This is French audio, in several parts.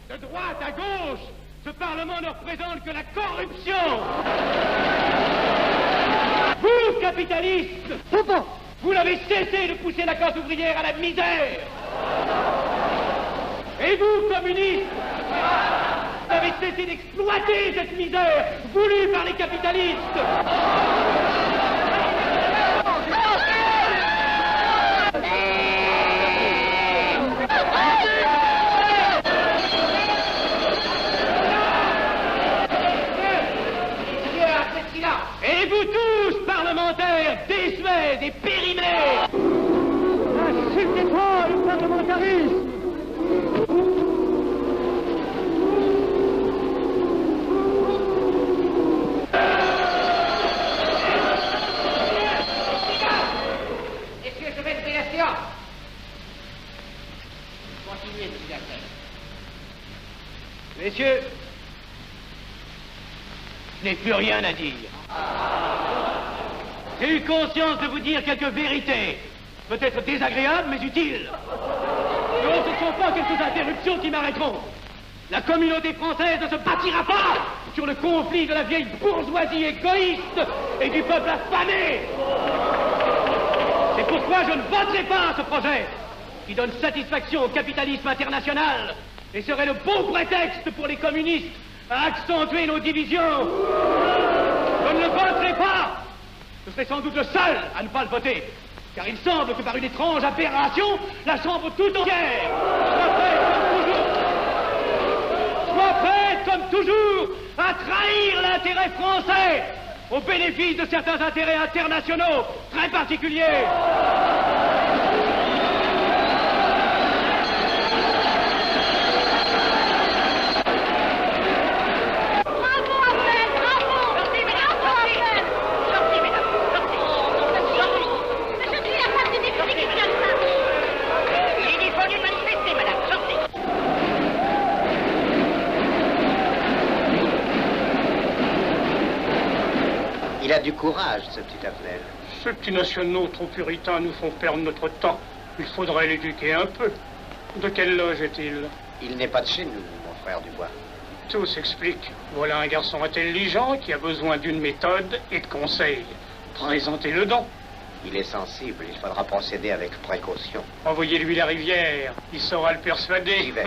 De droite à gauche, ce Parlement ne représente que la corruption. Vous, capitalistes, vous n'avez cessé de pousser la classe ouvrière à la misère. Et vous, communistes, vous avez cessé d'exploiter cette misère voulue par les capitalistes. Et vous tous, parlementaires, désuets et périmés, insultez-moi le parlementarisme. Messieurs, je vais lever la séance. Continuez, monsieur Garcet. Messieurs, je n'ai plus rien à dire. J'ai eu conscience de vous dire quelques vérités, peut-être désagréables, mais utiles. Non, ce ne sont pas quelques interruptions qui m'arrêteront. La communauté française ne se bâtira pas sur le conflit de la vieille bourgeoisie égoïste et du peuple affamé. C'est pourquoi je ne voterai pas ce projet qui donne satisfaction au capitalisme international et serait le bon prétexte pour les communistes à accentuer nos divisions. Je ne le voterai pas. Je serai sans doute le seul à ne pas le voter, car il semble que par une étrange aberration, la Chambre tout entière soit prête, comme toujours, à trahir l'intérêt français au bénéfice de certains intérêts internationaux très particuliers. Il a du courage, ce petit Afflel. Ces petits nationaux trop puritains nous font perdre notre temps. Il faudrait l'éduquer un peu. De quelle loge est-il? Il n'est pas de chez nous, mon frère Dubois. Tout s'explique. Voilà un garçon intelligent qui a besoin d'une méthode et de conseils. Présentez-le donc. Il est sensible, il faudra procéder avec précaution. Envoyez-lui la rivière, il saura le persuader. J'y vais.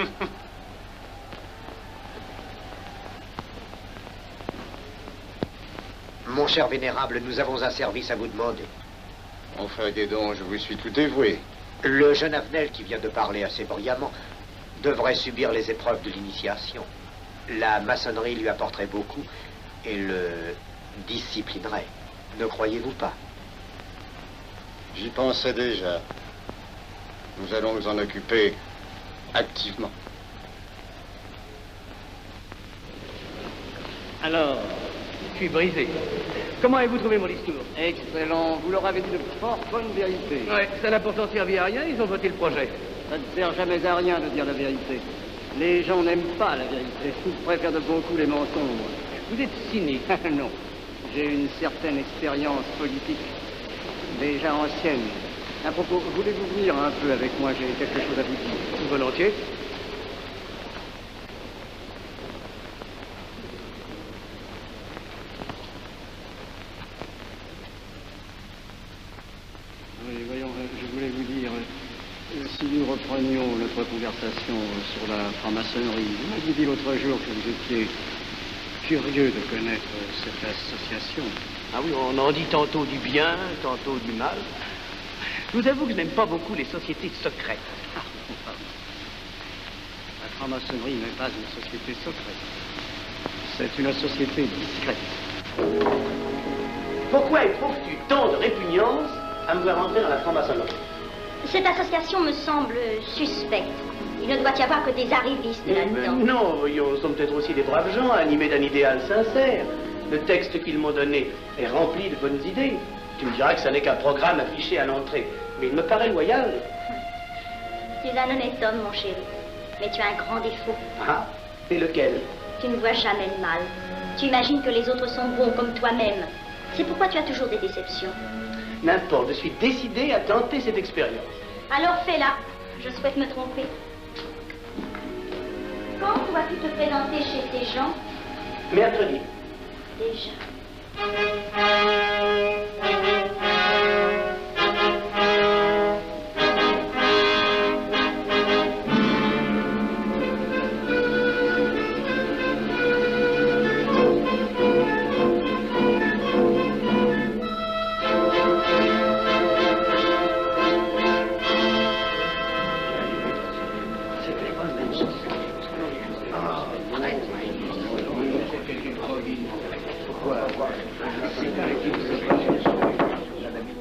Mon cher vénérable, nous avons un service à vous demander. Enfin, dis donc, je vous suis tout dévoué. Le jeune Avenel qui vient de parler assez brillamment devrait subir les épreuves de l'initiation. La maçonnerie lui apporterait beaucoup et le disciplinerait. Ne croyez-vous pas? J'y pensais déjà. Nous allons nous en occuper activement. Alors, je suis brisé. Comment avez-vous trouvé mon discours? Excellent. Vous leur avez dit de fort bonne vérité. Ouais, ça n'a pourtant servi à rien, ils ont voté le projet. Ça ne sert jamais à rien de dire la vérité. Les gens n'aiment pas la vérité. Ils préfèrent de beaucoup les mensonges. Vous êtes cynique. Non. J'ai une certaine expérience politique, déjà ancienne. À propos, voulez-vous venir un peu avec moi? J'ai quelque chose à vous dire. Volontiers. Oui, voyons, je voulais vous dire, si nous reprenions notre conversation sur la franc-maçonnerie, vous m'aviez dit l'autre jour que vous étiez curieux de connaître cette association. Ah oui, on en dit tantôt du bien, tantôt du mal. Je vous avoue que je n'aime pas beaucoup les sociétés secrètes. Ah, la franc-maçonnerie n'est pas une société secrète. C'est une société discrète. Pourquoi éprouves-tu tant de répugnance à me voir entrer dans la franc-maçonnerie? Cette association me semble suspecte. Il ne doit y avoir que des arrivistes là-dedans. Non, voyons, nous sommes peut-être aussi des braves gens, animés d'un idéal sincère. Le texte qu'ils m'ont donné est rempli de bonnes idées. Tu me diras que ça n'est qu'un programme affiché à l'entrée, mais il me paraît loyal. Tu es un honnête homme, mon chéri. Mais tu as un grand défaut. Ah, et lequel? Tu ne vois jamais le mal. Tu imagines que les autres sont bons comme toi-même. C'est pourquoi tu as toujours des déceptions. N'importe, je suis décidé à tenter cette expérience. Alors fais-la. Je souhaite me tromper. Quand vas-tu te présenter chez ces gens? Mercredi. Déjà.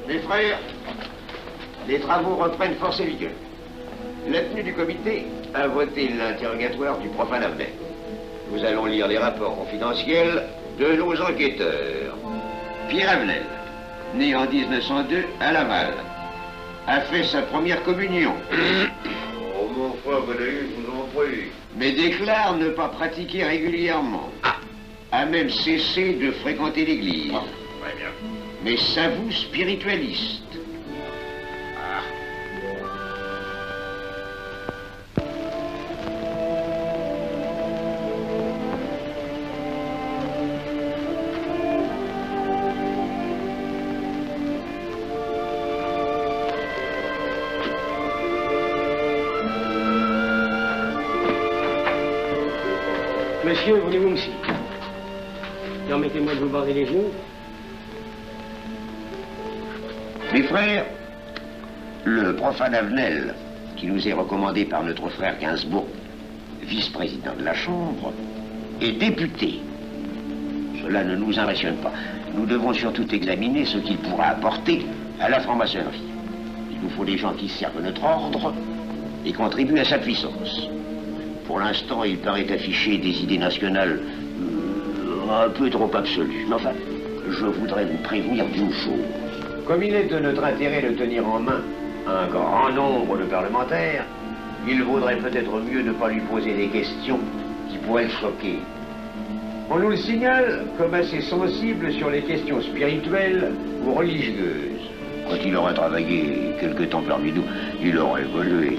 Mes frères, les travaux reprennent force et vigueur. La tenue du comité a voté l'interrogatoire du profane Avenel. Nous allons lire les rapports confidentiels de nos enquêteurs. Pierre Avenel, né en 1902 à Laval, a fait sa première communion. Oh, mon frère Valérie, je vous en prie. Mais déclare ne pas pratiquer régulièrement. A même cessé de fréquenter l'église. Très bien. Mais s'avoue spiritualiste. Monsieur, voulez-vous aussi? Permettez-moi de vous barrer les genoux. Mes frères, le profane Avenel, qui nous est recommandé par notre frère Gainsbourg, vice-président de la Chambre, est député. Cela ne nous impressionne pas. Nous devons surtout examiner ce qu'il pourra apporter à la franc-maçonnerie. Il nous faut des gens qui servent notre ordre et contribuent à sa puissance. Pour l'instant, il paraît afficher des idées nationales un peu trop absolues. Mais enfin, je voudrais vous prévenir d'une chose. Comme il est de notre intérêt de tenir en main un grand nombre de parlementaires, il vaudrait peut-être mieux ne pas lui poser des questions qui pourraient le choquer. On nous le signale comme assez sensible sur les questions spirituelles ou religieuses. Quand il aura travaillé quelque temps parmi nous, il aura évolué.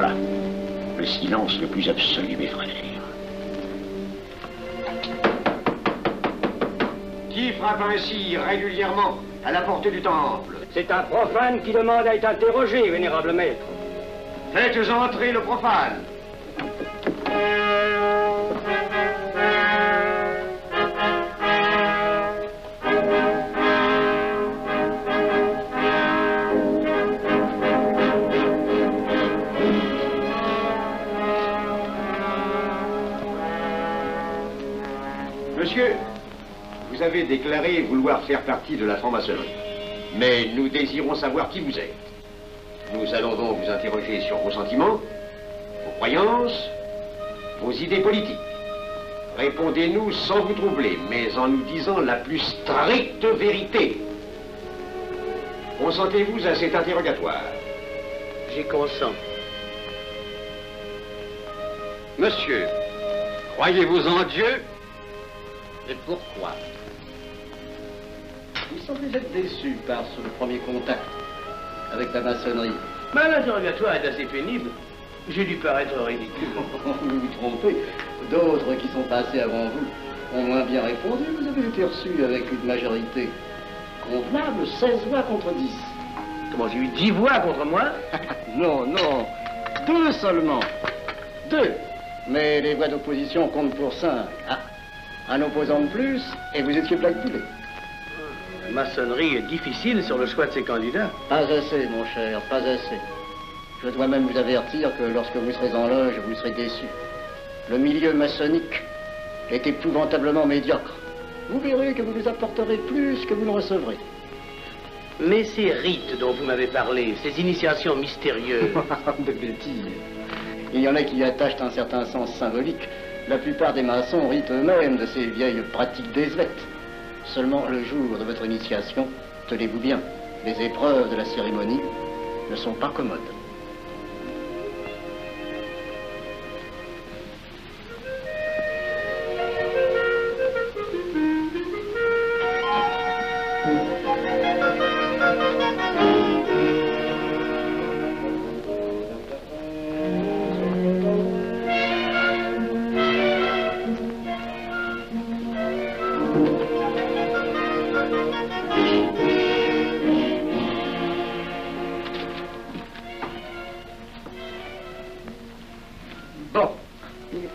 Voilà. Le silence le plus absolu, mes frères. Qui frappe ainsi régulièrement à la porte du temple? C'est un profane qui demande à être interrogé, vénérable maître. Faites entrer le profane. Monsieur, vous avez déclaré vouloir faire partie de la franc-maçonnerie. Mais nous désirons savoir qui vous êtes. Nous allons donc vous interroger sur vos sentiments, vos croyances, vos idées politiques. Répondez-nous sans vous troubler, mais en nous disant la plus stricte vérité. Consentez-vous à cet interrogatoire? J'y consens. Monsieur, croyez-vous en Dieu? Et pourquoi? Vous semblez être déçu par ce premier contact avec la maçonnerie. Mais l'interrogatoire est assez pénible. J'ai dû paraître ridicule. Vous vous trompez. D'autres qui sont passés avant vous ont moins bien répondu. Vous avez été reçu avec une majorité convenable, 16 voix contre 10. Comment, j'ai eu 10 voix contre moi? Non, non. 2 seulement. 2. Mais les voix d'opposition comptent pour 5. Ah, un opposant de plus, et vous étiez plaqué. La maçonnerie est difficile sur le choix de ses candidats. Pas assez, mon cher, pas assez. Je dois même vous avertir que lorsque vous serez en loge, vous serez déçu. Le milieu maçonnique est épouvantablement médiocre. Vous verrez que vous nous apporterez plus que vous ne recevrez. Mais ces rites dont vous m'avez parlé, ces initiations mystérieuses... De bêtises. Il y en a qui y attachent un certain sens symbolique. La plupart des maçons rient eux-mêmes de ces vieilles pratiques désuètes. Seulement le jour de votre initiation, tenez-vous bien, les épreuves de la cérémonie ne sont pas commodes.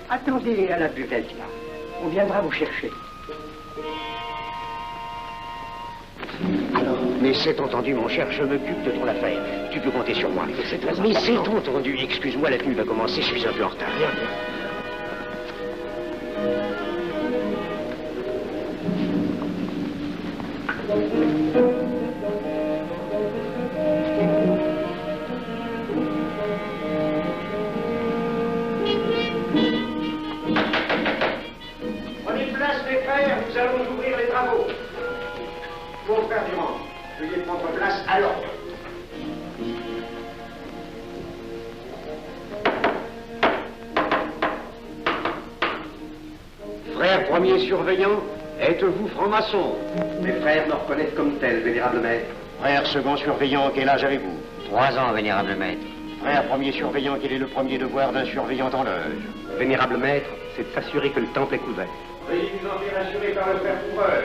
Attendez à la buvette, là. On viendra vous chercher. Alors, mais c'est entendu, mon cher, je m'occupe de ton affaire. Tu peux compter sur moi. C'est très important. Mais c'est entendu. Excuse-moi, la tenue va commencer, je suis un peu en retard. Viens, viens. Nous allons ouvrir les travaux. Mon frère Durand, veuillez prendre place à l'ordre. Frère premier surveillant, êtes-vous franc-maçon? Mes frères me reconnaissent comme tel, vénérable maître. Frère second surveillant, quel âge avez-vous? 3 ans, vénérable maître. Frère premier surveillant, quel est le premier devoir d'un surveillant en loge? Vénérable maître, c'est de s'assurer que le temple est couvert. Veuillez vous en faire assurer par le frère couvreur.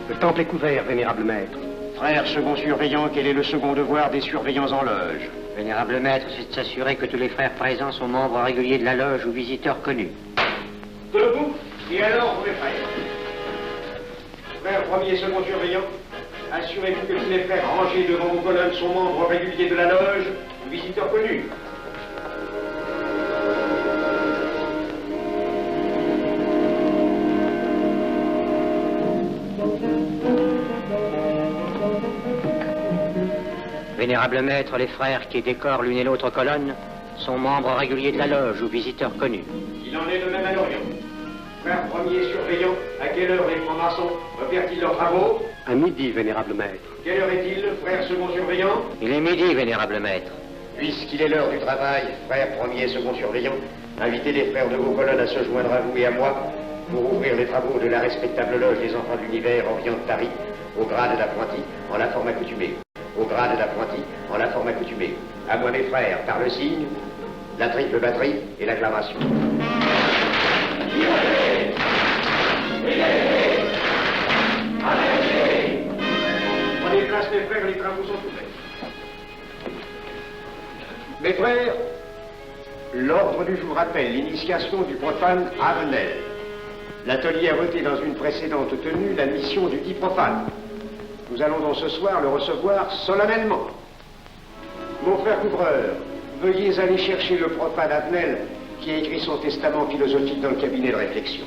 Le temple est couvert, vénérable maître. Frère second surveillant, quel est le second devoir des surveillants en loge? Vénérable maître, c'est de s'assurer que tous les frères présents sont membres réguliers de la loge ou visiteurs connus. Debout, et alors, mes frères. Frère premier et second surveillant, assurez-vous que tous les frères rangés devant vos colonnes sont membres réguliers de la loge ou visiteurs connus. Vénérable maître, les frères qui décorent l'une et l'autre colonne sont membres réguliers de la loge ou visiteurs connus. Il en est de même à l'Orient. Frère premier surveillant, à quelle heure les francs-maçons opèrent-ils leurs travaux? À midi, vénérable maître. Quelle heure est-il, frère second surveillant? Il est midi, vénérable maître. Puisqu'il est l'heure du travail, frère premier et second surveillant, invitez les frères de vos colonnes à se joindre à vous et à moi pour ouvrir les travaux de la respectable loge des enfants de l'univers Orient de Paris Au grade d'apprenti, en la forme accoutumée. Au grade d'apprenti, en la forme accoutumée. À moi, mes frères, par le signe, la triple batterie et l'acclamation. Prenez place, mes frères, les travaux sont ouverts. Mes frères, l'ordre du jour appelle l'initiation du profane Avenel. L'atelier a voté dans une précédente tenue la mission du dit profane. Nous allons donc ce soir le recevoir solennellement. Mon frère couvreur, veuillez aller chercher le profane Avenel qui a écrit son testament philosophique dans le cabinet de réflexion.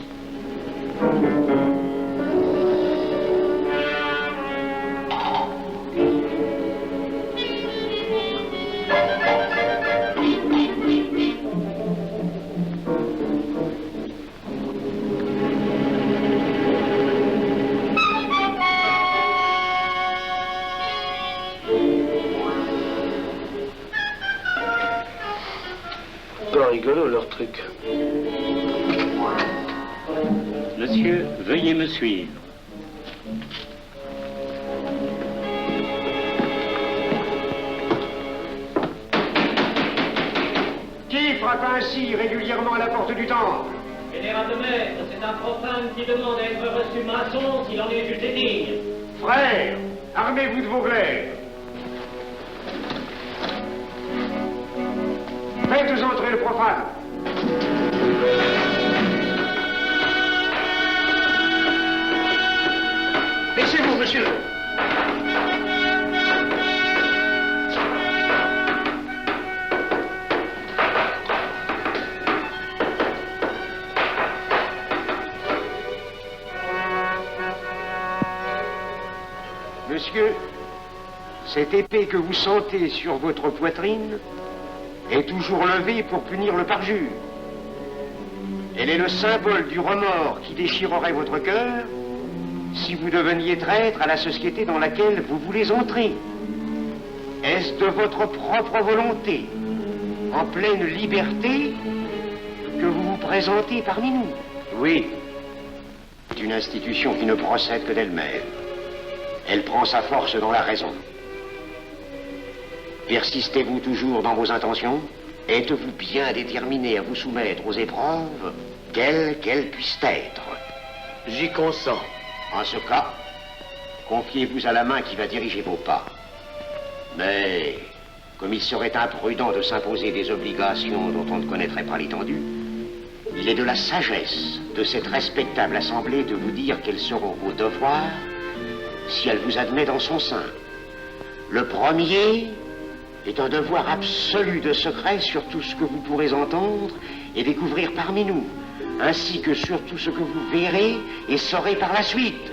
Rigolo leur truc. Monsieur, veuillez me suivre. Qui frappe ainsi régulièrement à la porte du temple? Général de maître, c'est un profane qui demande à être reçu maçon s'il en est jugé digne. Frères, armez-vous de vos glaives. Faites entrer le profane. Laissez-vous, monsieur. Monsieur, cette épée que vous sentez sur votre poitrine est toujours levée pour punir le parjure. Elle est le symbole du remords qui déchirerait votre cœur si vous deveniez traître à la société dans laquelle vous voulez entrer. Est-ce de votre propre volonté, en pleine liberté, que vous vous présentez parmi nous? Oui. C'est une institution qui ne procède que d'elle-même. Elle prend sa force dans la raison. Persistez-vous toujours dans vos intentions? Êtes-vous bien déterminé à vous soumettre aux épreuves, quelles qu'elles puissent être? J'y consens. En ce cas, confiez-vous à la main qui va diriger vos pas. Mais, comme il serait imprudent de s'imposer des obligations dont on ne connaîtrait pas l'étendue, il est de la sagesse de cette respectable assemblée de vous dire quels seront vos devoirs si elle vous admet dans son sein. Le premier est un devoir absolu de secret sur tout ce que vous pourrez entendre et découvrir parmi nous, ainsi que sur tout ce que vous verrez et saurez par la suite.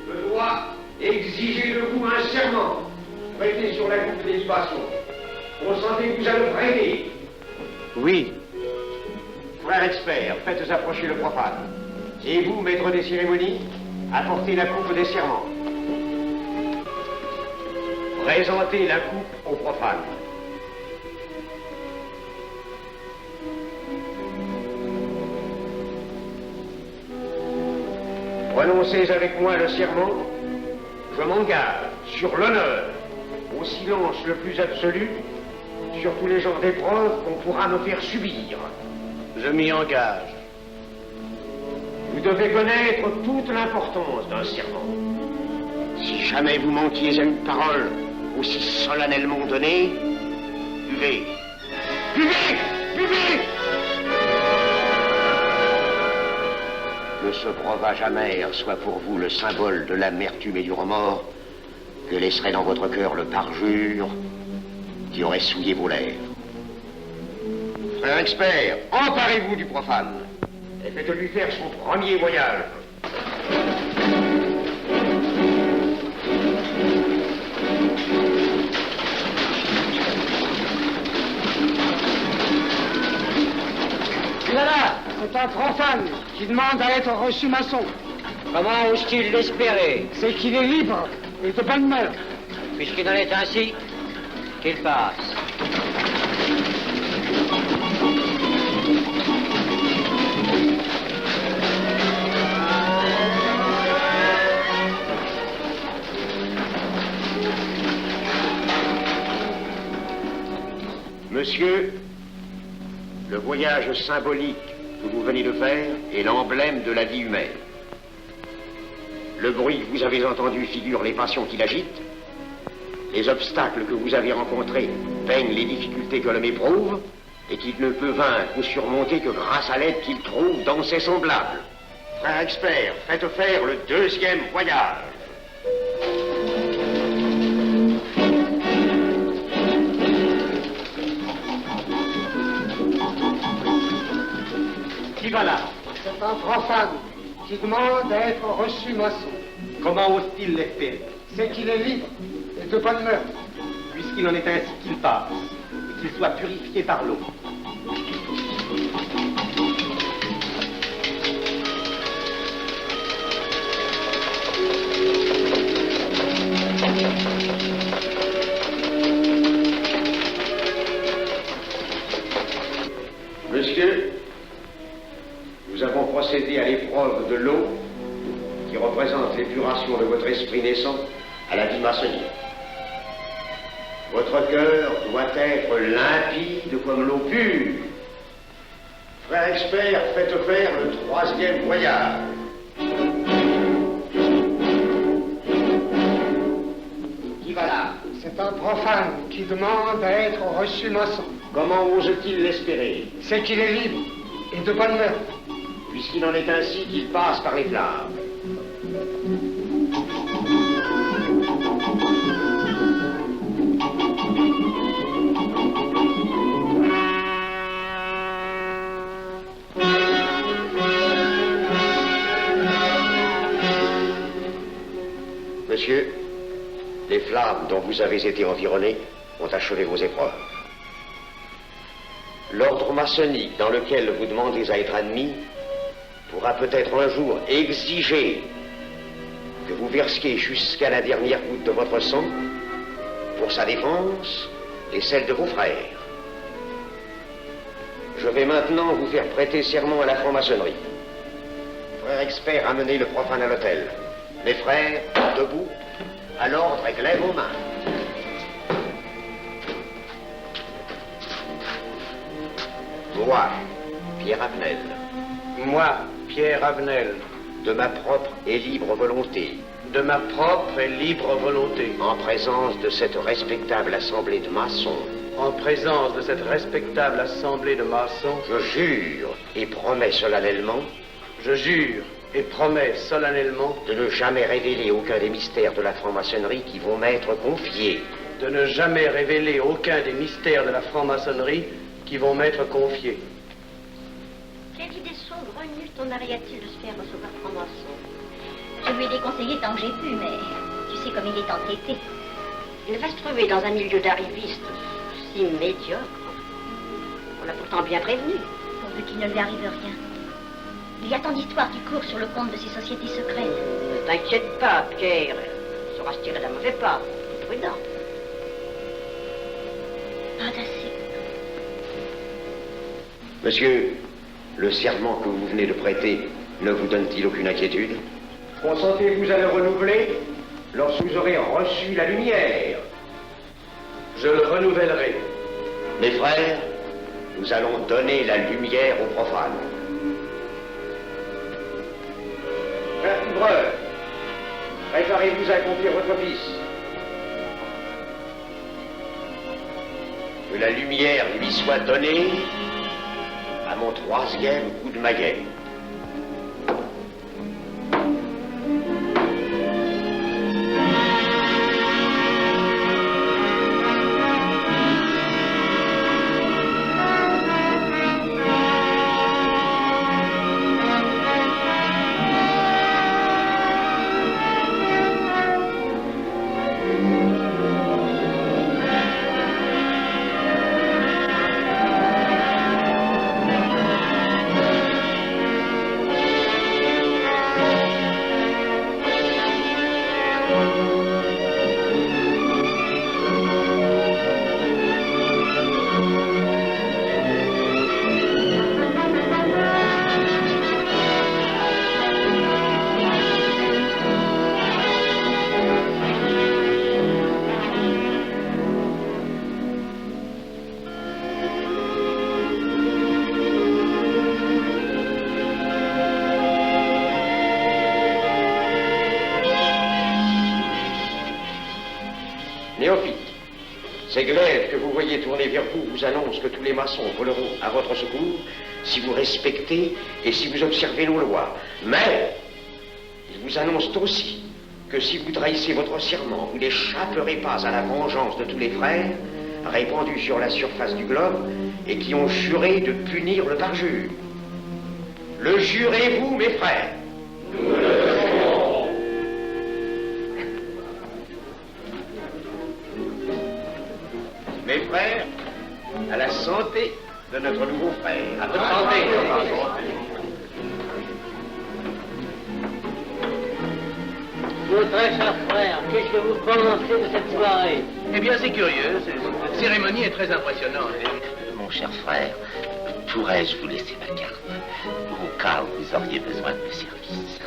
Je dois exiger de vous un serment prêté sur la coupe des libations. Consentez-vous à le prêter? Oui. Frère expert, faites approcher le profane. Et vous, maître des cérémonies, apportez la coupe des serments. Présentez la coupe au profane. Prononcez avec moi le serment. Je m'engage sur l'honneur, au silence le plus absolu, sur tous les genres d'épreuves qu'on pourra me faire subir. Je m'y engage. Vous devez connaître toute l'importance d'un serment. Si jamais vous manquiez à une parole aussi solennellement donnée, buvez. Buvez! Buvez! Que ce breuvage amer soit pour vous le symbole de l'amertume et du remords que laisserait dans votre cœur le parjure qui aurait souillé vos lèvres. Frère expert, emparez-vous du profane et faites-lui faire son premier voyage. Là, c'est un profane qui demande à être reçu maçon. Comment ose-t-il l'espérer? C'est qu'il est libre et de bonne mœurs. Puisqu'il en est ainsi, qu'il passe. Monsieur, le voyage symbolique que vous venez de faire est l'emblème de la vie humaine. Le bruit que vous avez entendu figure les passions qui l'agitent. Les obstacles que vous avez rencontrés peignent les difficultés que l'homme éprouve et qu'il ne peut vaincre ou surmonter que grâce à l'aide qu'il trouve dans ses semblables. Frère expert, faites faire le deuxième voyage. Qui va là? C'est un profane qui demande à être reçu maçon. Comment ose-t-il l'espérer? C'est qu'il est libre et de bonne mœurs. Puisqu'il en est ainsi qu'il passe, et qu'il soit purifié par l'eau. Monsieur, nous avons procédé à l'épreuve de l'eau qui représente l'épuration de votre esprit naissant à la vie maçonnique. Votre cœur doit être limpide comme l'eau pure. Frère expert, faites faire le troisième voyage. Qui va là? C'est un profane qui demande à être reçu maçon. Comment ose-t-il l'espérer? C'est qu'il est libre et de bonne mœurs. Puisqu'il en est ainsi qu'il passe par les flammes. Monsieur, les flammes dont vous avez été environné ont achevé vos épreuves. L'ordre maçonnique dans lequel vous demandez à être admis pourra peut-être un jour exiger que vous versiez jusqu'à la dernière goutte de votre sang pour sa défense et celle de vos frères. Je vais maintenant vous faire prêter serment à la franc-maçonnerie. Frère expert, amenez le profane à l'autel. Les frères, debout, à l'ordre et glaive aux mains. Moi, Pierre Avenel. Moi, Pierre Avenel. De ma propre et libre volonté. De ma propre et libre volonté. En présence de cette respectable assemblée de maçons. En présence de cette respectable assemblée de maçons. Je jure et promets solennellement. Je jure et promets solennellement. De ne jamais révéler aucun des mystères de la franc-maçonnerie qui vont m'être confiés. De ne jamais révéler aucun des mystères de la franc-maçonnerie qui vont m'être confiés. Quelle idée saugrenue ton mari a-t-il de se faire recevoir franc-maçon? Je lui ai déconseillé tant que j'ai pu, mais tu sais comme il est entêté. Il va se trouver dans un milieu d'arrivistes si médiocre. On l'a pourtant bien prévenu. Pourvu qu'il ne lui arrive rien. Il y a tant d'histoires qui courent sur le compte de ces sociétés secrètes. Ne t'inquiète pas, Pierre. Il saura se tirer d'un mauvais pas. Prudent. Pas d'assez. Monsieur, le serment que vous venez de prêter ne vous donne-t-il aucune inquiétude? Consentez-vous à le renouveler lorsque vous aurez reçu la lumière? Je le renouvellerai. Mes frères, nous allons donner la lumière aux profanes. Frère couvreur, préparez-vous à accomplir votre office. Que la lumière lui soit donnée à mon troisième coup de maguet. Néophyte, ces glaives que vous voyez tourner vers vous vous annoncent que tous les maçons voleront à votre secours si vous respectez et si vous observez nos lois. Mais ils vous annoncent aussi que si vous trahissez votre serment, vous n'échapperez pas à la vengeance de tous les frères répandus sur la surface du globe et qui ont juré de punir le parjure. Le jurez-vous, mes frères? Nous le jurons. Mes frères, à la santé de notre nouveau frère. À votre santé. Mon très cher frère, qu'est-ce que vous pensez de cette soirée? Eh bien, c'est curieux. Cette cérémonie est très impressionnante. Mon cher frère, pourrais-je vous laisser ma carte au cas où vous auriez besoin de mes services?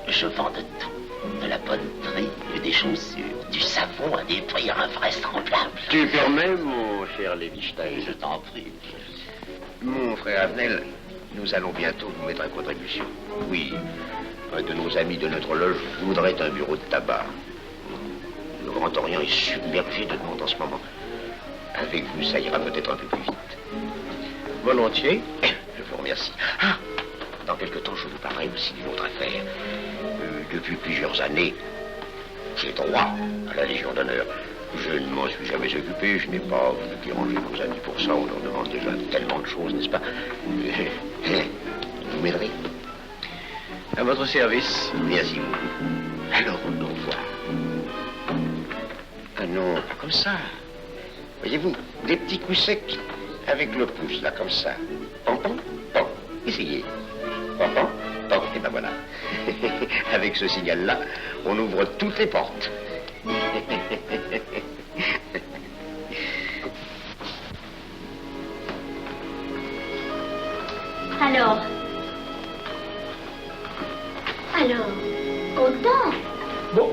Je vends de tout, de la bonneterie, des chaussures, du savon à des prix invraisemblables. Tu permets, mon cher Lévi-Stein? Je t'en prie. Mon frère Avenel, nous allons bientôt vous mettre à contribution. Oui, un de nos amis de notre loge voudrait un bureau de tabac. Le Grand Orient est submergé de demandes en ce moment. Avec vous, ça ira peut-être un peu plus vite. Volontiers. Je vous remercie. Ah, dans quelque temps, je vous parlerai aussi d'une autre affaire. Depuis plusieurs années, j'ai droit à la Légion d'honneur. Je ne m'en suis jamais occupé, je n'ai pas voulu déranger vos amis pour ça. On leur demande déjà tellement de choses, n'est-ce pas? Vous m'aiderez? À votre service. Merci beaucoup. Alors, au revoir. Ah non, pas comme ça. Voyez-vous, des petits coups secs avec le pouce, là, comme ça. Pom, pom, pom. Essayez. Pom, pom, pom. Et ben voilà. Avec ce signal-là, on ouvre toutes les portes. Alors, content? Bon.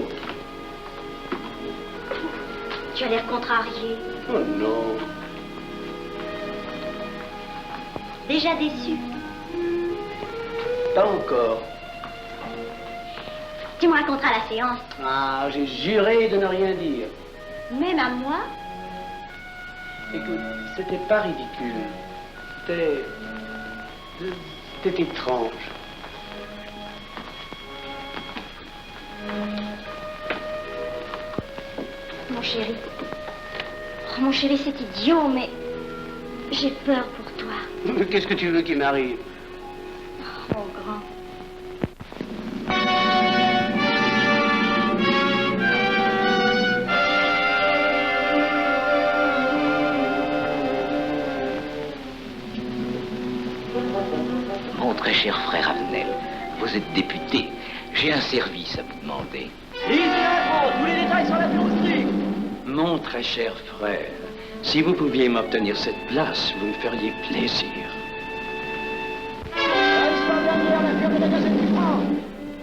Tu as l'air contrarié. Oh non. Déjà déçu? Pas encore. Tu me raconteras la séance. Ah, j'ai juré de ne rien dire. Même à moi? Écoute, c'était pas ridicule. C'était étrange. Mon chéri. Oh, mon chéri, c'est idiot, mais j'ai peur pour toi. Qu'est-ce que tu veux qu'il m'arrive? Oh, mon grand. Mon très cher frère Avenel, vous êtes député. J'ai un service à vous demander. Tous les détails sur la filousterie. Mon très cher frère, si vous pouviez m'obtenir cette place, vous me feriez plaisir.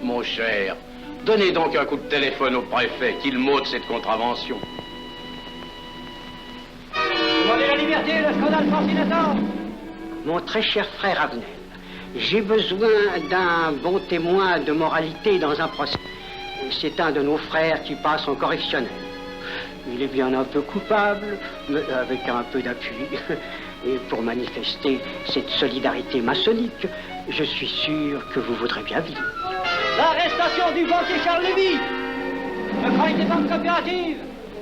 Mon cher, donnez donc un coup de téléphone au préfet, qu'il m'ôte cette contravention. Demandez la liberté, le scandale fascinateur. Mon très cher frère Avenel, j'ai besoin d'un bon témoin de moralité dans un procès. C'est un de nos frères qui passe en correctionnel. Il est bien un peu coupable, mais avec un peu d'appui. Et pour manifester cette solidarité maçonnique, je suis sûr que vous voudrez bien vivre. L'arrestation du banquier Charles Lévy. Le crime des banques coopératives.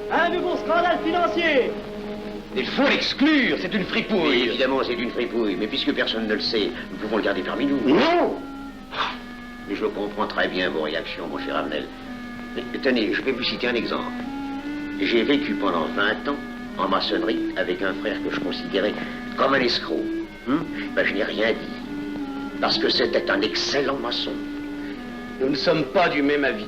Un nouveau scandale financier. Il faut l'exclure, c'est une fripouille. Oui, évidemment, c'est une fripouille, mais puisque personne ne le sait, nous pouvons le garder parmi nous. Non! Mais je comprends très bien vos réactions, mon cher Avenel. Mais, tenez, je vais vous citer un exemple. J'ai vécu pendant 20 ans en maçonnerie avec un frère que je considérais comme un escroc. Ben, je n'ai rien dit, parce que c'était un excellent maçon. Nous ne sommes pas du même avis.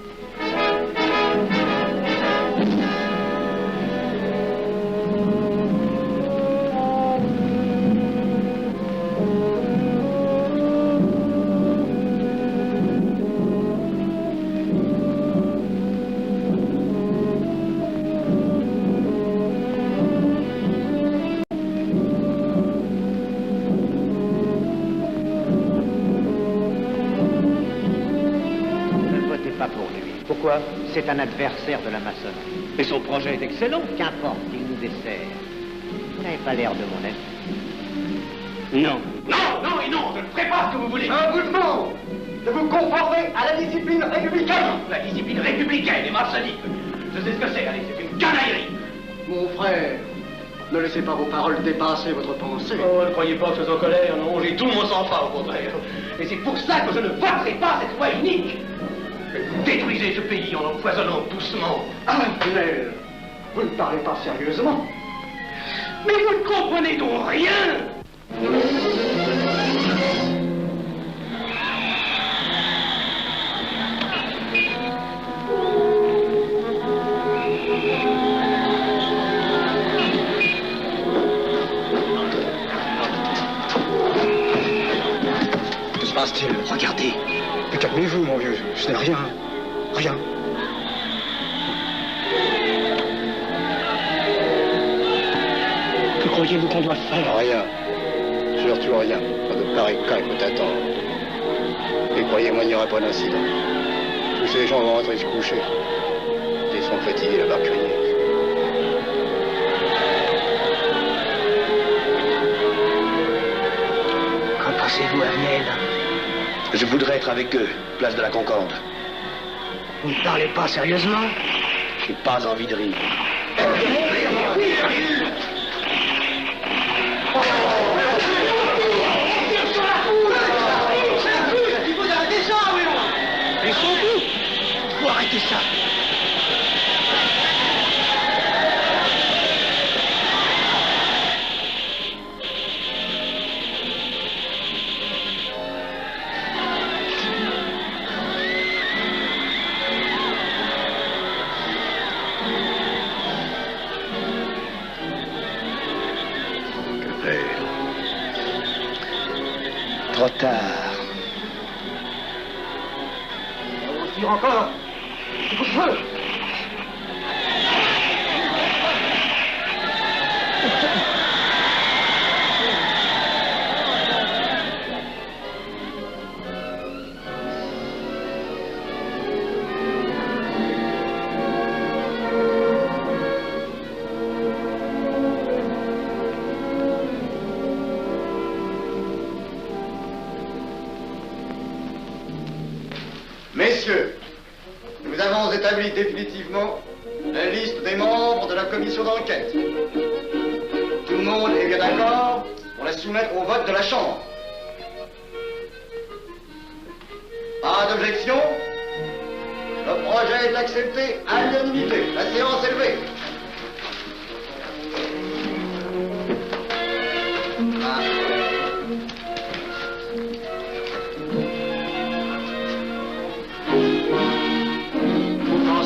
Pourquoi? c'est un adversaire de la maçonnerie. Et son projet est excellent. Qu'importe, il nous dessert. Vous n'avez pas l'air de mon ami. Non. Non, non et non, je ne ferai pas ce que vous voulez. Je vous demande de vous conformer à la discipline républicaine. La discipline républicaine et maçonnique. Je sais ce que c'est, allez, c'est une canaillerie. Mon frère, ne laissez pas vos paroles dépasser votre pensée. Oh, ne croyez pas que je suis en colère, non, j'ai tout mon sang-froid, au contraire. Et c'est pour ça que je ne voterai pas cette loi unique. Vous détruisez ce pays en l'empoisonnant doucement. Mais vous ne parlez pas sérieusement. Mais vous ne comprenez donc rien. Que se passe-t-il? Regardez. Mais calmez-vous, mon vieux. Ce n'est rien. Rien. Que croyez-vous qu'on doit faire? Rien. Surtout rien. Pas de pareil cas il faut attendre. Et croyez-moi, il n'y aura pas d'incident. Tous ces gens vont rentrer se coucher. Ils sont fatigués d'avoir crié. Qu'en pensez-vous, Avnel? Je voudrais être avec eux, place de la Concorde. Vous ne parlez pas sérieusement? J'ai pas envie de rire. Mais surtout, faut arrêter ça. Que faire? Trop tard. On tire encore. Coup de feu. Messieurs, nous avons établi définitivement la liste des membres de la commission d'enquête. Tout le monde est bien d'accord pour la soumettre au vote de la Chambre. Pas d'objection? Le projet est accepté à l'unanimité. La séance est levée.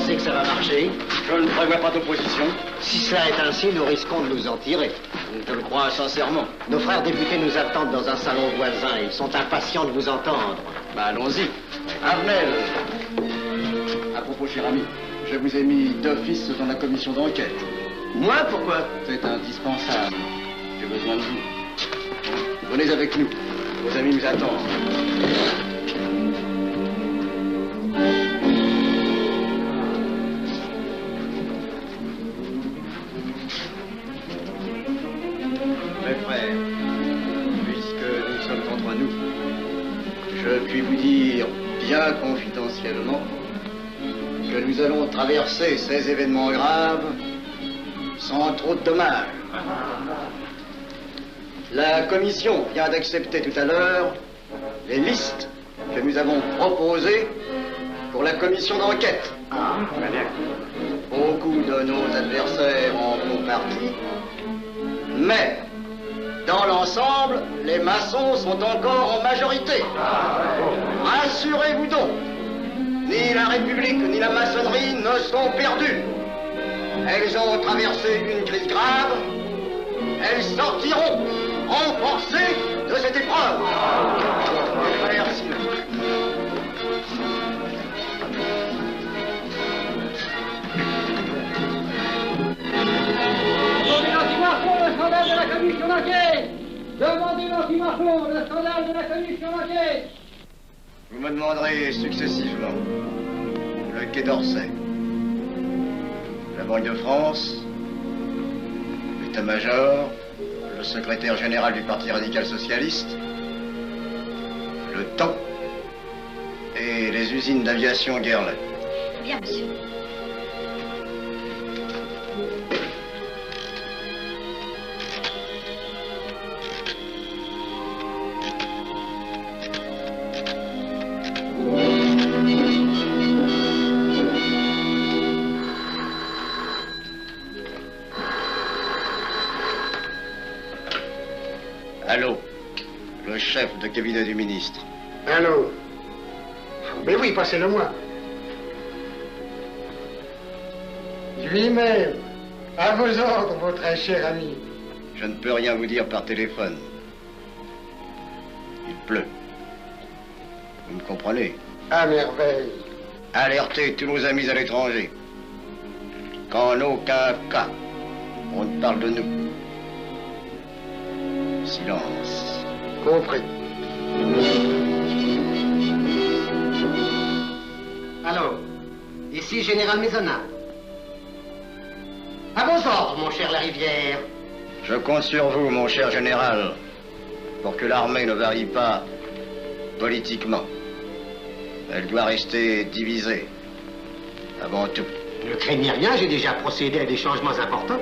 Que ça va marcher? Je ne prévois pas d'opposition. Si cela est ainsi, nous risquons de nous en tirer. Je le crois sincèrement. Nos frères députés nous attendent dans un salon voisin. Ils sont impatients de vous entendre. Bah allons-y. Avnel. À propos, cher ami, je vous ai mis d'office dans la commission d'enquête. Moi, pourquoi? C'est indispensable. J'ai besoin de vous. Venez avec nous. Vos amis nous attendent. Mes frères, puisque nous sommes entre nous, je puis vous dire bien confidentiellement que nous allons traverser ces événements graves sans trop de dommages. La commission vient d'accepter tout à l'heure les listes que nous avons proposées pour la commission d'enquête. Beaucoup de nos adversaires en font partie, mais dans l'ensemble, les maçons sont encore en majorité. Rassurez-vous donc, ni la République ni la maçonnerie ne sont perdues. Elles ont traversé une crise grave. Elles sortiront renforcées de cette épreuve. Merci. Demandez l'anti-Marchon, le scandale de la commission d'enquête. Demandez l'anti-Marchon, le scandale de la commission d'enquête. Vous me demanderez successivement le Quai d'Orsay, Banque de France, l'état-major, le secrétaire général du Parti radical socialiste, le temps et les usines d'aviation Guerlain. Bien, monsieur. Allô, le chef de cabinet du ministre. Allô? Mais oui, passez-le-moi. Lui-même, à vos ordres, mon très cher ami. Je ne peux rien vous dire par téléphone. Il pleut. Vous me comprenez? À merveille. Alertez tous nos amis à l'étranger. Qu'en aucun cas, on ne parle de nous. Silence. Compris. Allô, ici Général Maisonnat. À vos ordres, mon cher Larivière. Je compte sur vous, mon cher général, pour que l'armée ne varie pas politiquement. Elle doit rester divisée, avant tout. Ne craignez rien, j'ai déjà procédé à des changements importants.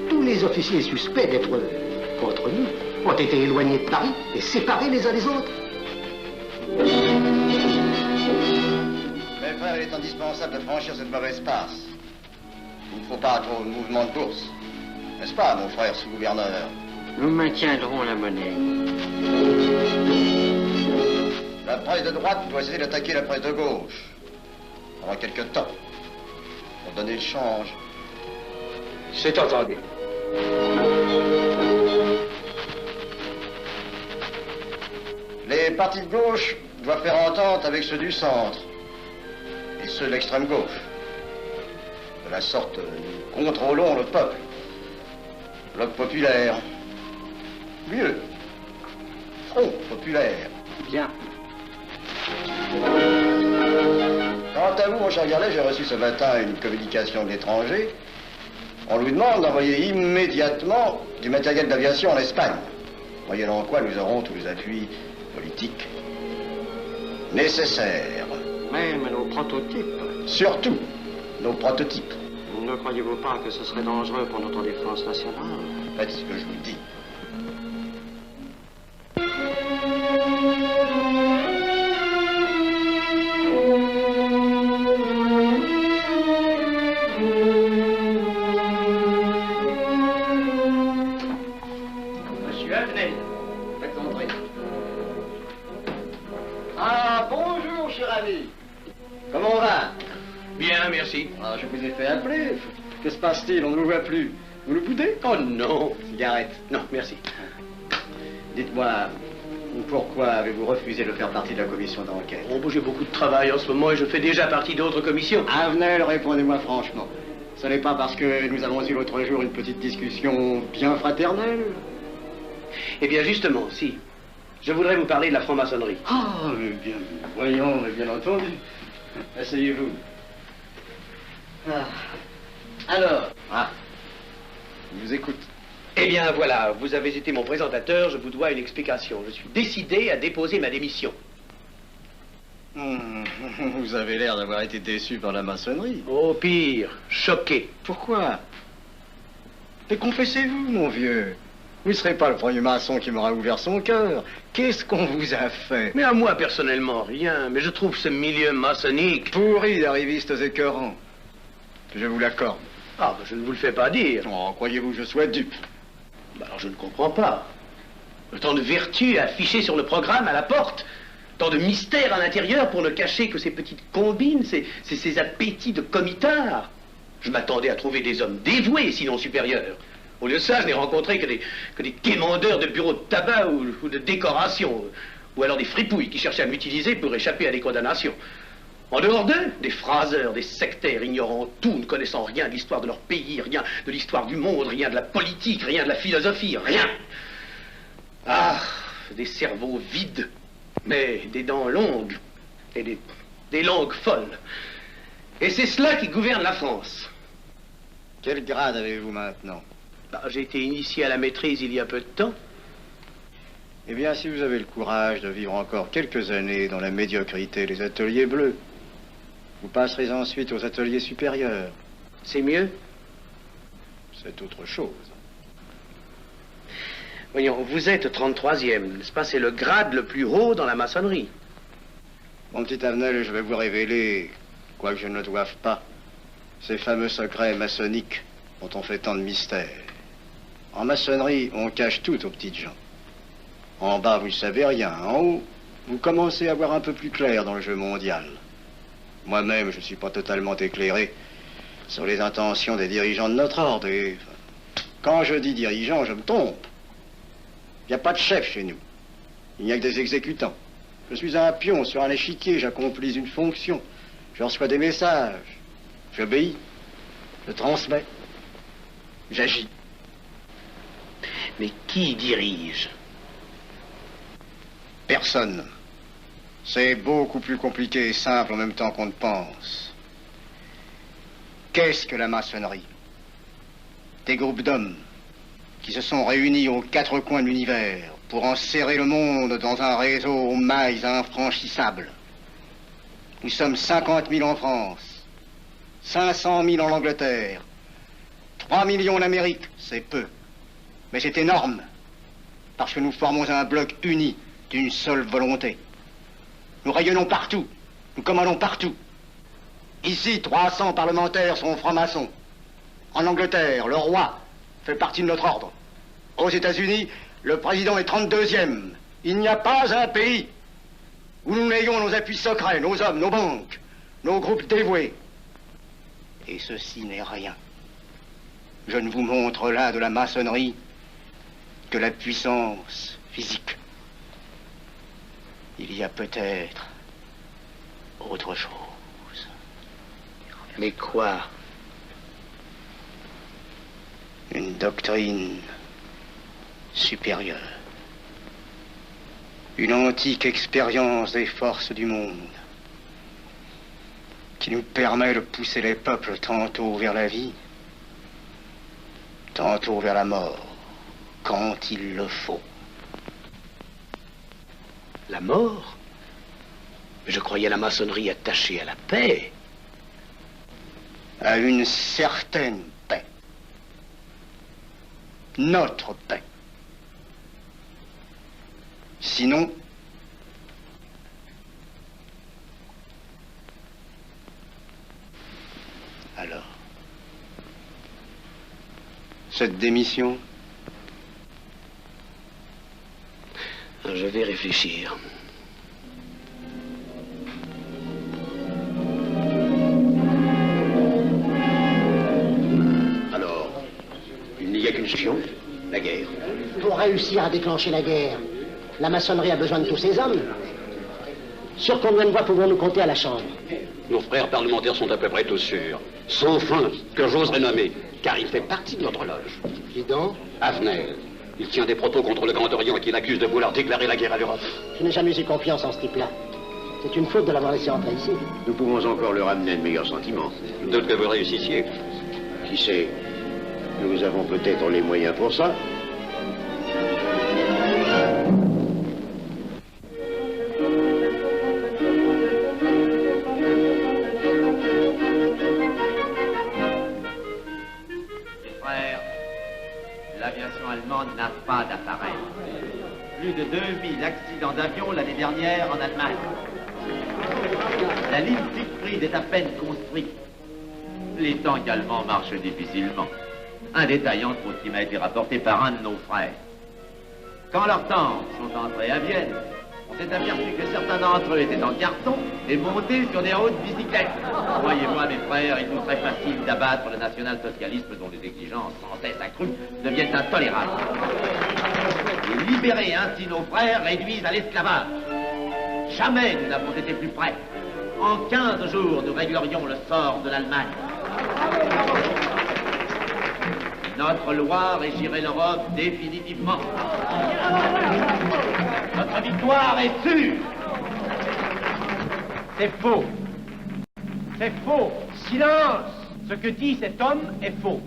Tous les officiers suspects d'être contre nous ont été éloignés de Paris et séparés les uns des autres. Mes frères, il est indispensable de franchir cette mauvaise passe. Il ne faut pas trop de mouvement de bourse. N'est-ce pas, mon frère sous-gouverneur? Nous maintiendrons la monnaie. La presse de droite doit essayer d'attaquer la presse de gauche. Pendant quelque temps. Pour donner le change. C'est entendu. Les partis de gauche doivent faire entente avec ceux du centre. Et ceux de l'extrême gauche. De la sorte, nous contrôlons le peuple. Bloc populaire. Mieux. Front populaire. Bien. Quant à vous, mon cher Garlet, j'ai reçu ce matin une communication de l'étranger. On nous demande d'envoyer immédiatement du matériel d'aviation en Espagne. Moyennant quoi nous aurons tous les appuis politiques nécessaires. Même nos prototypes. Surtout nos prototypes. Ne croyez-vous pas que ce serait dangereux pour notre défense nationale? Faites ce que je vous dis. Monsieur Avenel, faites entrer. Ah, bonjour, cher ami. Comment on va? Bien, merci. Ah, je vous ai fait appeler. Que se passe-t-il? On ne vous voit plus. Vous le boudez? Oh non. Cigarette. Non, merci. Dites-moi, pourquoi avez-vous refusé de faire partie de la commission d'enquête? Oh, j'ai beaucoup de travail en ce moment et je fais déjà partie d'autres commissions. Avenel, répondez-moi franchement. Ce n'est pas parce que nous avons eu l'autre jour une petite discussion bien fraternelle? Eh bien, justement, si. Je voudrais vous parler de la franc-maçonnerie. Ah, mais bien, voyons, mais bien entendu. Asseyez-vous. Ah. Alors? Ah. Je vous écoute. Eh bien, voilà, vous avez été mon présentateur, je vous dois une explication. Je suis décidé à déposer ma démission. Vous avez l'air d'avoir été déçu par la maçonnerie. Oh, pire, choqué. Pourquoi? Mais confessez-vous, mon vieux. Vous ne serez pas le premier maçon qui m'aura ouvert son cœur. Qu'est-ce qu'on vous a fait? Mais à moi, personnellement, rien. Mais je trouve ce milieu maçonnique... pourri d'arrivistes écœurants. Je vous l'accorde. Ah, ben, je ne vous le fais pas dire. Oh, croyez-vous que je sois dupe? Ben, alors je ne comprends pas. Tant de vertus affichées sur le programme à la porte. Tant de mystères à l'intérieur pour ne cacher que ces petites combines, ces appétits de comitards. Je m'attendais à trouver des hommes dévoués, sinon supérieurs. Au lieu de ça, je n'ai rencontré que des quémandeurs de bureaux de tabac ou de décoration. Ou alors des fripouilles qui cherchaient à m'utiliser pour échapper à des condamnations. En dehors d'eux, des phraseurs, des sectaires, ignorant tout, ne connaissant rien de l'histoire de leur pays, rien de l'histoire du monde, rien de la politique, rien de la philosophie, rien. Ah, des cerveaux vides, mais des dents longues et des langues folles. Et c'est cela qui gouverne la France. Quel grade avez-vous maintenant? J'ai été initié à la maîtrise il y a peu de temps. Eh bien, si vous avez le courage de vivre encore quelques années dans la médiocrité des ateliers bleus, vous passerez ensuite aux ateliers supérieurs. C'est mieux? C'est autre chose. Voyons, vous êtes 33e, n'est-ce pas? C'est le grade le plus haut dans la maçonnerie. Mon petit Avenel, je vais vous révéler, quoique je ne le doive pas, ces fameux secrets maçonniques dont on fait tant de mystères. En maçonnerie, on cache tout aux petites gens. En bas, vous ne savez rien. En haut, vous commencez à voir un peu plus clair dans le jeu mondial. Moi-même, je ne suis pas totalement éclairé sur les intentions des dirigeants de notre ordre. Et quand je dis dirigeants, je me trompe. Il n'y a pas de chef chez nous. Il n'y a que des exécutants. Je suis un pion sur un échiquier, j'accomplis une fonction. Je reçois des messages. J'obéis. Je transmets. J'agis. Mais qui dirige? Personne. C'est beaucoup plus compliqué et simple en même temps qu'on ne pense. Qu'est-ce que la maçonnerie? Des groupes d'hommes qui se sont réunis aux quatre coins de l'univers pour enserrer le monde dans un réseau aux mailles infranchissables. Nous sommes 50 000 en France, 500 000 en Angleterre, 3 millions en Amérique, c'est peu. Mais c'est énorme, parce que nous formons un bloc uni d'une seule volonté. Nous rayonnons partout, nous commandons partout. Ici, 300 parlementaires sont francs-maçons. En Angleterre, le roi fait partie de notre ordre. Aux États-Unis, le président est 32e. Il n'y a pas un pays où nous n'ayons nos appuis secrets, nos hommes, nos banques, nos groupes dévoués. Et ceci n'est rien. Je ne vous montre là de la maçonnerie que la puissance physique. Il y a peut-être autre chose. Mais quoi? Une doctrine supérieure. Une antique expérience des forces du monde qui nous permet de pousser les peuples tantôt vers la vie, tantôt vers la mort, quand il le faut. La mort? Je croyais la maçonnerie attachée à la paix. À une certaine paix. Notre paix. Sinon, alors, cette démission? Je vais réfléchir. Alors, il n'y a qu'une solution, la guerre. Pour réussir à déclencher la guerre, la maçonnerie a besoin de tous ses hommes. Sur combien de voix pouvons-nous compter à la Chambre? Nos frères parlementaires sont à peu près tous sûrs. Sauf un, que j'oserais nommer, car il fait partie de notre loge. Dis donc? Avenel. Il tient des propos contre le Grand Orient et qu'il accuse de vouloir déclarer la guerre à l'Europe. Je n'ai jamais eu confiance en ce type-là. C'est une faute de l'avoir laissé entrer ici. Nous pouvons encore leur amener de meilleurs sentiments. D'autres que vous réussissiez. Qui sait? Nous avons peut-être les moyens pour ça. L'aviation allemande n'a pas d'appareil. Plus de 2000 accidents d'avion l'année dernière en Allemagne. La ligne Siegfried est à peine construite. Les tanks allemands marchent difficilement. Un détail entre autres qui m'a été rapporté par un de nos frères. Quand leurs tanks sont entrés à Vienne, on s'est aperçu que certains d'entre eux étaient en carton et montés sur des hautes bicyclettes. Croyez-moi, mes frères, il nous serait facile d'abattre le national-socialisme dont les exigences sans cesse accrues deviennent intolérables. Et libérer ainsi nos frères réduisent à l'esclavage. Jamais nous n'avons été plus près. En 15 jours, nous réglerions le sort de l'Allemagne. Notre loi régirait l'Europe définitivement. Notre victoire est sûre. C'est faux. C'est faux. Silence. Ce que dit cet homme est faux.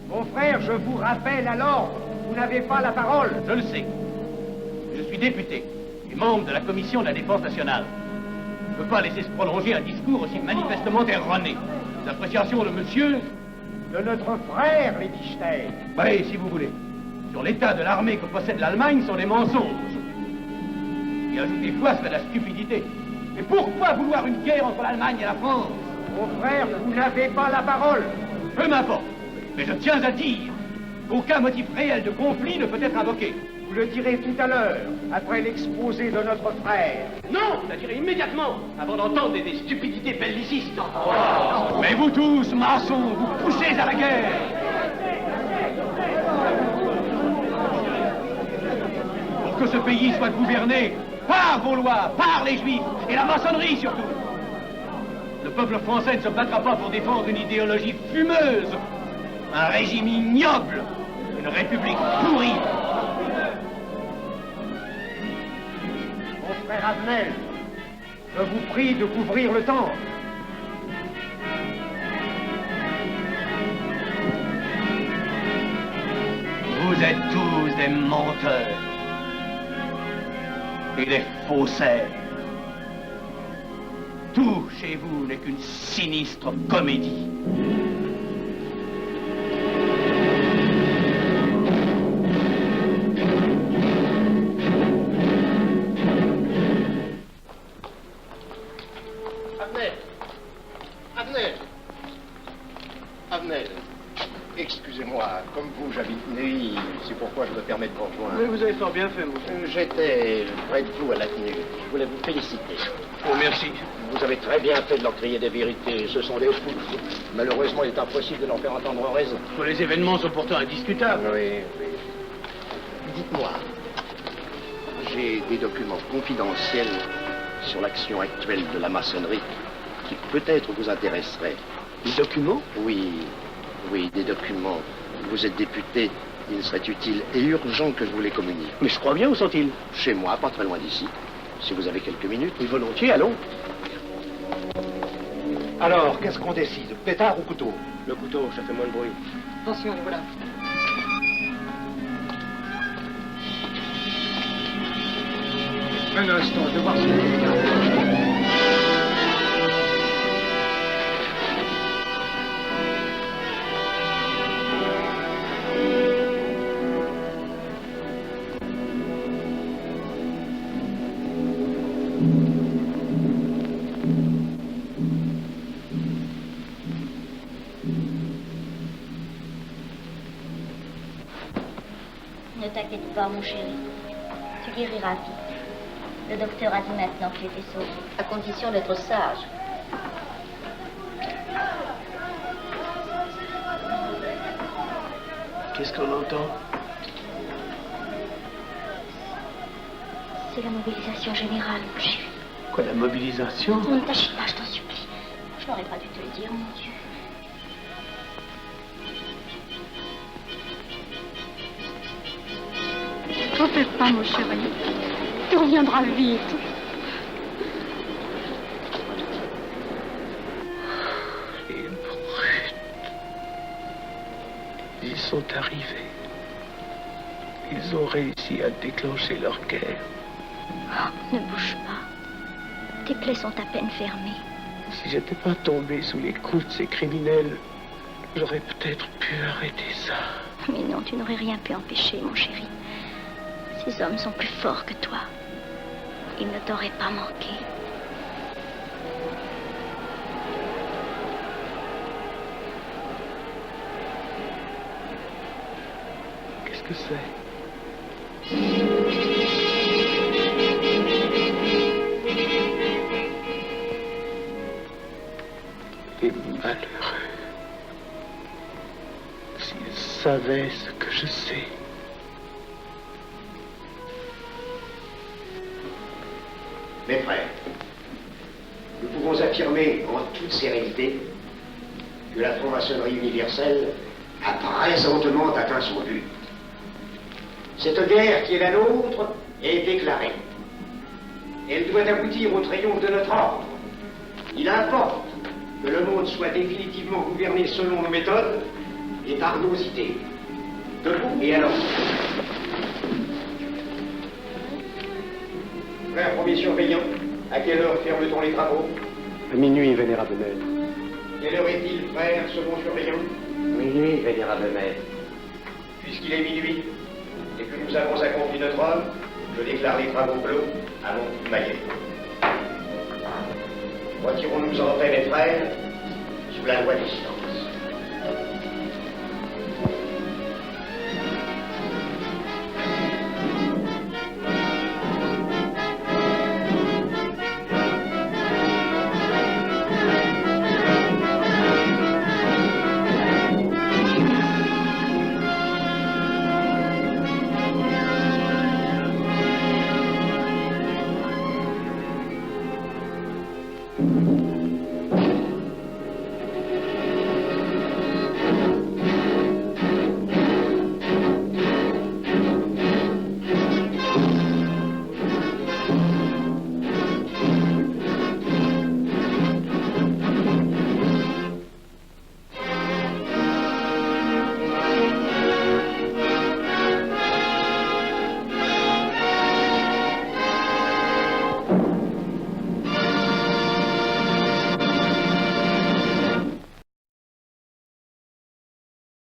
Mon frère, je vous rappelle alors, vous n'avez pas la parole. Je le sais. Je suis député et membre de la commission de la défense nationale. Je ne peux pas laisser se prolonger un discours aussi manifestement erroné. Les appréciations de monsieur... De notre frère, Liechtenstein. Oui, si vous voulez. Sur l'état de l'armée que possède l'Allemagne sont des mensonges. Et ajouter foi serait de la stupidité. Mais pourquoi vouloir une guerre entre l'Allemagne et la France? Mon frère, vous n'avez pas la parole. Peu m'importe. Mais je tiens à dire qu'aucun motif réel de conflit ne peut être invoqué. Vous le direz tout à l'heure, après l'exposé de notre frère. Non, je le dirai immédiatement, avant d'entendre des stupidités bellicistes. Oh. Mais vous tous, maçons, vous poussez à la guerre. Pour que ce pays soit gouverné par vos lois, par les Juifs et la maçonnerie surtout. Le peuple français ne se battra pas pour défendre une idéologie fumeuse, un régime ignoble, une république pourrie. Mon frère Avenel, je vous prie de couvrir le temple. Vous êtes tous des menteurs et des faussaires. Tout chez vous n'est qu'une sinistre comédie. Avenel, excusez-moi, comme vous, j'habite Neuilly, c'est pourquoi je me permets de vous rejoindre. Oui, vous avez fort bien fait, monsieur. J'étais près de vous à la tenue. Je voulais vous féliciter. Oh, merci. Vous avez très bien fait de leur crier des vérités. Ce sont des fous. Malheureusement, il est impossible de leur faire entendre raison. Les événements sont pourtant indiscutables. Oui, oui. Dites-moi, j'ai des documents confidentiels sur l'action actuelle de la maçonnerie qui peut-être vous intéresseraient. Des documents? Oui, oui, des documents. Vous êtes député, il serait utile et urgent que je vous les communique. Mais je crois bien, où sont-ils? Chez moi, pas très loin d'ici. Si vous avez quelques minutes. Oui, volontiers, allons. Alors, qu'est-ce qu'on décide? Pétard ou couteau? Le couteau, ça fait moins de bruit. Attention, les voilà. Un instant, je vais voir si... Ne t'inquiète pas, mon chéri. Tu guériras vite. Le docteur a dit maintenant que tu étais sauvé, à condition d'être sage. Qu'est-ce qu'on entend? C'est la mobilisation générale, mon chéri. Quoi, la mobilisation? Ne t'agite pas, je t'en supplie. Je n'aurais pas dû te le dire, mon Dieu. T'en fais pas, mon chéri. Tu reviendras vite. Les brutes. Ils sont arrivés. Ils ont réussi à déclencher leur guerre. Oh, ne bouge pas. Tes plaies sont à peine fermées. Si j'étais pas tombé sous les coups de ces criminels, j'aurais peut-être pu arrêter ça. Mais non, tu n'aurais rien pu empêcher, mon chéri. Ces hommes sont plus forts que toi. Ils ne t'auraient pas manqué. Qu'est-ce que c'est? Les malheureux. S'ils savaient ce que je sais. Mes frères, nous pouvons affirmer en toute sérénité que la franc-maçonnerie universelle a présentement atteint son but. Cette guerre qui est la nôtre est déclarée. Elle doit aboutir au triomphe de notre ordre. Il importe que le monde soit définitivement gouverné selon nos méthodes et par nos idées. Debout et alors. Frère premier surveillant, à quelle heure ferme-t-on les travaux? À minuit, vénérable maître. Quelle heure est-il, frère second surveillant? Minuit, vénérable maître. Puisqu'il est minuit et que nous avons accompli notre œuvre, je déclare les travaux clos. Allons, Maillet. Retirons-nous en paix, mes frères, sous la loi du sang.